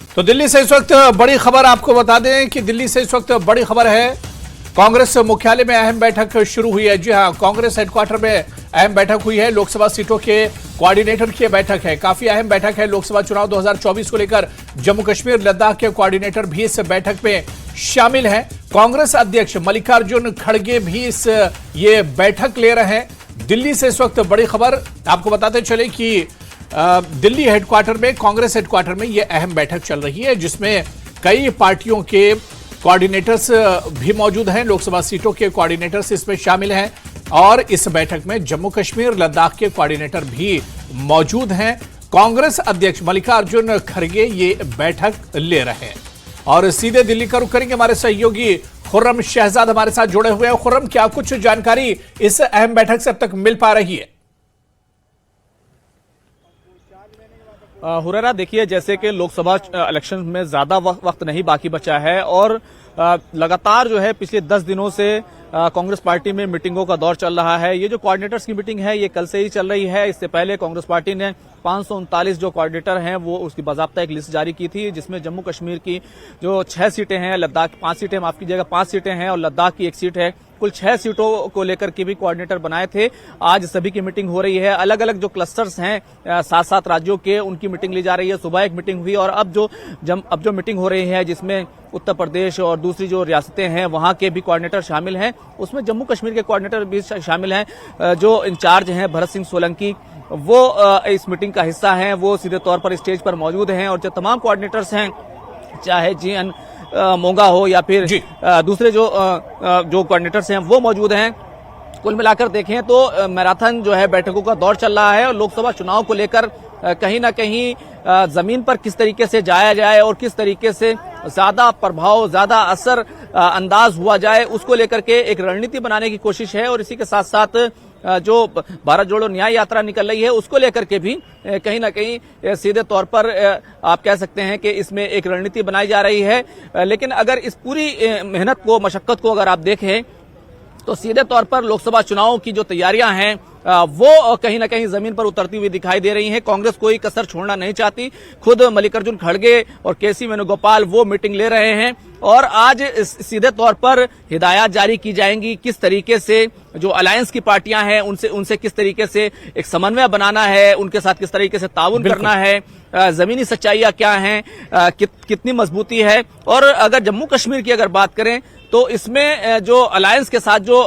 तो दिल्ली से इस वक्त बड़ी खबर आपको बता दें कि दिल्ली से इस वक्त बड़ी खबर है। कांग्रेस मुख्यालय में अहम बैठक शुरू हुई है। जी हां, कांग्रेस हेडक्वार्टर में अहम बैठक हुई है। लोकसभा सीटों के कोऑर्डिनेटर की बैठक है। काफी अहम बैठक है। लोकसभा चुनाव 2024 को लेकर जम्मू कश्मीर लद्दाख के कोऑर्डिनेटर भी इस बैठक में शामिल हैं। कांग्रेस अध्यक्ष मल्लिकार्जुन खड़गे भी ये बैठक ले रहे हैं। दिल्ली से इस वक्त बड़ी खबर आपको बताते चले कि दिल्ली हेडक्वार्टर में, कांग्रेस हेडक्वार्टर में यह अहम बैठक चल रही है, जिसमें कई पार्टियों के कोऑर्डिनेटर्स भी मौजूद हैं। लोकसभा सीटों के कोऑर्डिनेटर्स इसमें शामिल हैं और इस बैठक में जम्मू कश्मीर लद्दाख के कोऑर्डिनेटर भी मौजूद हैं। कांग्रेस अध्यक्ष मल्लिकार्जुन खड़गे ये बैठक ले रहे हैं और सीधे दिल्ली का रुख करेंगे। हमारे सहयोगी खुर्रम शहजाद हमारे साथ जुड़े हुए हैं। खुर्रम, क्या कुछ जानकारी इस अहम बैठक से अब तक मिल पा रही है? हुरैरा, देखिए, जैसे कि लोकसभा इलेक्शन में ज्यादा वक्त नहीं बाकी बचा है और लगातार जो है पिछले 10 दिनों से कांग्रेस पार्टी में मीटिंगों का दौर चल रहा है। ये जो कोऑर्डिनेटर्स की मीटिंग है ये कल से ही चल रही है। इससे पहले कांग्रेस पार्टी ने 539 जो कोऑर्डिनेटर हैं वो उसकी बाकायदा एक लिस्ट जारी की थी, जिसमें जम्मू कश्मीर की जो 6 सीटें हैं, लद्दाख 5 सीटें, माफ कीजिएगा 5 सीटें हैं और लद्दाख की 1 सीट है। कुल 6 सीटों को लेकर के भी कोऑर्डिनेटर बनाए थे। आज सभी की मीटिंग हो रही है। अलग अलग जो क्लस्टर्स हैं 7-7 राज्यों के, उनकी मीटिंग ली जा रही है। सुबह एक मीटिंग हुई और अब जो मीटिंग हो रही है जिसमें उत्तर प्रदेश और दूसरी जो रियासतें हैं वहां के भी कोऑर्डिनेटर शामिल हैं, उसमें जम्मू कश्मीर के कोऑर्डिनेटर भी शामिल हैं। जो इंचार्ज हैं भरत सिंह सोलंकी, वो इस मीटिंग का हिस्सा हैं। वो सीधे तौर पर स्टेज पर मौजूद हैं और जो तमाम कोऑर्डिनेटर्स हैं, चाहे जीएन मोंगा हो या फिर दूसरे जो कोऑर्डिनेटर्स हैं वो मौजूद हैं। कुल मिलाकर देखें तो मैराथन जो है बैठकों का दौर चल रहा है और लोकसभा चुनाव को लेकर कहीं ना कहीं जमीन पर किस तरीके से जाया जाए और किस तरीके से ज्यादा प्रभाव, ज्यादा असर अंदाज हुआ जाए, उसको लेकर के एक रणनीति बनाने की कोशिश है। और इसी के साथ साथ जो भारत जोड़ो न्याय यात्रा निकल रही है उसको लेकर के भी कहीं ना कहीं सीधे तौर पर आप कह सकते हैं कि इसमें एक रणनीति बनाई जा रही है। लेकिन अगर इस पूरी मेहनत को, मशक्कत को अगर आप देखें तो सीधे तौर पर लोकसभा चुनाव की जो तैयारियां हैं वो कहीं ना कहीं जमीन पर उतरती हुई दिखाई दे रही हैं। कांग्रेस कोई कसर छोड़ना नहीं चाहती। खुद मल्लिकार्जुन खड़गे और केसी वेणुगोपाल वो मीटिंग ले रहे हैं और आज सीधे तौर पर हिदायत जारी की जाएंगी किस तरीके से जो अलायंस की पार्टियां हैं उनसे किस तरीके से एक समन्वय बनाना है, उनके साथ किस तरीके से ताउन करना है, जमीनी सच्चाइयां क्या हैं, कितनी मजबूती है। और अगर जम्मू कश्मीर की अगर बात करें तो इसमें जो अलायंस के साथ जो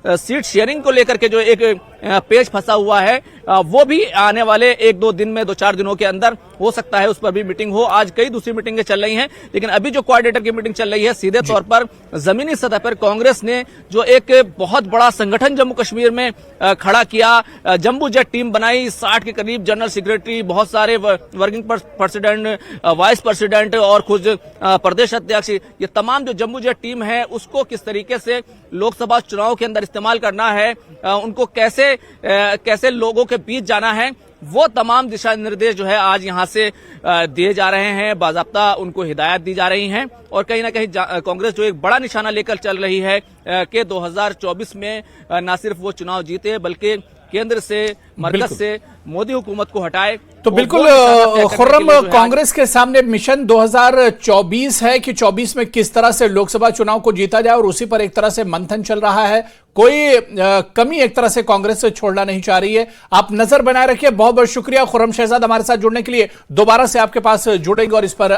सीट शेयरिंग को लेकर के जो एक पेच फंसा हुआ है वो भी आने वाले 1-2 दिन में, 2-4 दिनों के अंदर हो सकता है उस पर भी मीटिंग हो। आज कई दूसरी मीटिंगें चल रही हैं, लेकिन अभी जो कोऑर्डिनेटर की मीटिंग चल रही है सीधे तौर पर जमीनी सतह पर कांग्रेस ने जो एक बहुत बड़ा संगठन जम्मू कश्मीर में खड़ा किया, जम्बू जेट टीम बनाई, 60 के करीब जनरल सेक्रेटरी, बहुत सारे वर्किंग प्रेसिडेंट, वाइस प्रेसिडेंट और खुद प्रदेश अध्यक्ष, ये तमाम जो जम्बू जेट टीम है उसको किस तरीके से लोकसभा चुनाव के अंदर इस्तेमाल करना है, उनको कैसे लोगों के बीच जाना है, वो तमाम दिशा निर्देश जो है आज यहां से दिए जा रहे हैं। बाकायदा उनको हिदायत दी जा रही हैं और कहीं ना कहीं कांग्रेस जो एक बड़ा निशाना लेकर चल रही है कि 2024 में न सिर्फ वो चुनाव जीते बल्कि केंद्र से, मरकज से मोदी हुकूमत को हटाए। तो बिल्कुल खुर्रम, कांग्रेस के सामने मिशन 2024 है कि 24 में किस तरह से लोकसभा चुनाव को जीता जाए और उसी पर एक तरह से मंथन चल रहा है। कोई कमी एक तरह से कांग्रेस से छोड़ना नहीं चाह रही है। आप नजर बनाए रखिए। बहुत बहुत शुक्रिया खुर्रम शहजाद हमारे साथ जुड़ने के लिए। दोबारा से आपके पास जुड़ेंगे और इस पर